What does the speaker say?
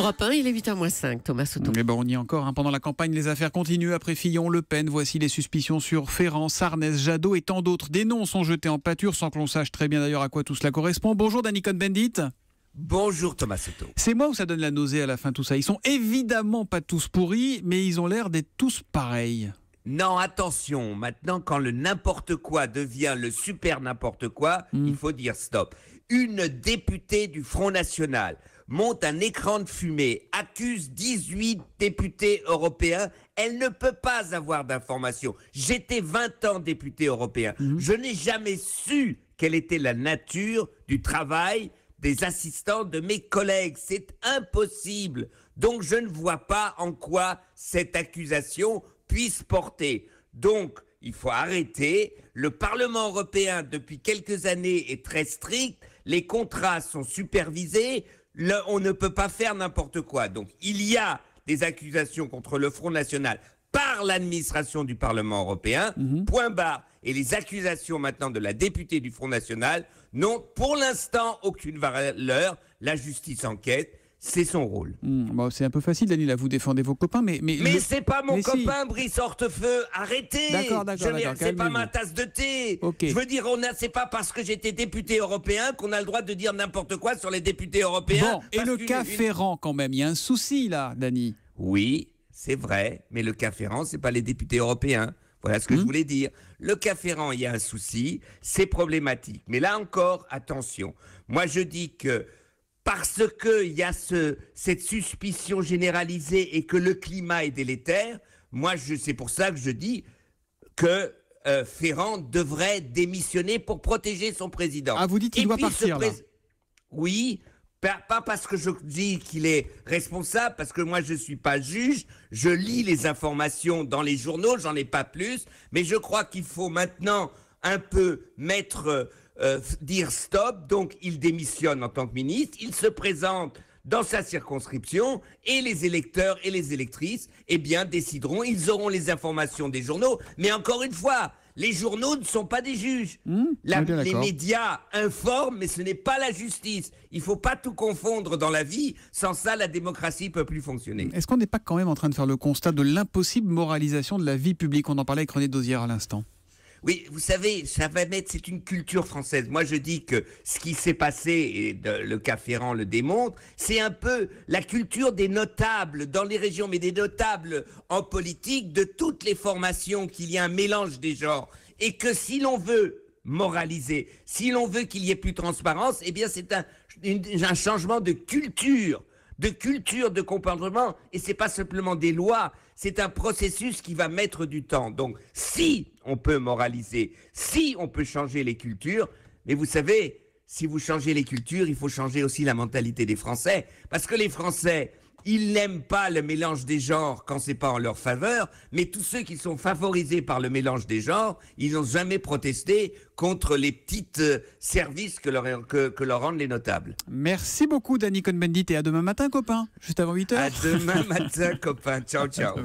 Europe 1, il est 8h-5, Thomas Soto. Mais bon, on y est encore. Pendant la campagne, les affaires continuent. Après Fillon, Le Pen, voici les suspicions sur Ferrand, Sarnez, Jadot et tant d'autres. Des noms sont jetés en pâture sans que l'on sache très bien d'ailleurs à quoi tout cela correspond. Bonjour Danny Cohn-Bendit. Bonjour Thomas Soto. C'est moi ou ça donne la nausée à la fin tout ça? Ils sont évidemment pas tous pourris, mais ils ont l'air d'être tous pareils. Non, attention, maintenant quand le n'importe quoi devient le super n'importe quoi, il faut dire stop. Une députée du Front National monte un écran de fumée, accuse 18 députés européens, elle ne peut pas avoir d'informations. J'étais 20 ans député européen, je n'ai jamais su quelle était la nature du travail des assistants de mes collègues, c'est impossible. Donc je ne vois pas en quoi cette accusation puisse porter. Donc, il faut arrêter. Le Parlement européen, depuis quelques années, est très strict. Les contrats sont supervisés. On ne peut pas faire n'importe quoi. Donc, il y a des accusations contre le Front National par l'administration du Parlement européen. Point barre. Et les accusations maintenant de la députée du Front National n'ont pour l'instant aucune valeur. La justice enquête. C'est son rôle. Bon, c'est un peu facile, Dany, là, vous défendez vos copains, mais c'est pas mon copain, Brice Hortefeux. Arrêtez. D'accord. C'est pas ma tasse de thé. Okay. Je veux dire, c'est pas parce que j'étais député européen qu'on a le droit de dire n'importe quoi sur les députés européens. Bon, et le cas Ferrand, quand même, il y a un souci, là, Dany. Oui, c'est vrai, mais le cas Ferrand, c'est pas les députés européens. Voilà ce que je voulais dire. Le cas Ferrand, il y a un souci, c'est problématique. Mais là encore, attention. Moi, je dis que parce qu'il y a cette suspicion généralisée et que le climat est délétère, c'est pour ça que je dis que Ferrand devrait démissionner pour protéger son président. Ah, vous dites qu'il doit partir, là. Oui, pas parce que je dis qu'il est responsable, parce que moi je ne suis pas juge, je lis les informations dans les journaux, j'en ai pas plus, mais je crois qu'il faut maintenant un peu dire stop, donc il démissionne en tant que ministre, il se présente dans sa circonscription et les électeurs et les électrices décideront, ils auront les informations des journaux, mais encore une fois, les journaux ne sont pas des juges. Les médias informent, mais ce n'est pas la justice. Il ne faut pas tout confondre dans la vie, sans ça la démocratie ne peut plus fonctionner. Est-ce qu'on n'est pas quand même en train de faire le constat de l'impossible moralisation de la vie publique? On en parlait avec René Dosière à l'instant. Oui, vous savez, c'est une culture française. Moi, je dis que ce qui s'est passé, et le cas Ferrand le démontre, c'est un peu la culture des notables dans les régions, mais des notables en politique, de toutes les formations, qu'il y a un mélange des genres. Et que si l'on veut moraliser, si l'on veut qu'il y ait plus de transparence, c'est un changement de culture de comportement, et c'est pas simplement des lois, c'est un processus qui va mettre du temps. Donc, si on peut moraliser, si on peut changer les cultures, mais vous savez, si vous changez les cultures, il faut changer aussi la mentalité des Français, parce que les Français, ils n'aiment pas le mélange des genres quand c'est pas en leur faveur, mais tous ceux qui sont favorisés par le mélange des genres, ils n'ont jamais protesté contre les petits services que leur rendent les notables. Merci beaucoup, Danny Cohn-Bendit, et à demain matin, copain, juste avant 8h. À demain matin, copain. Ciao, ciao.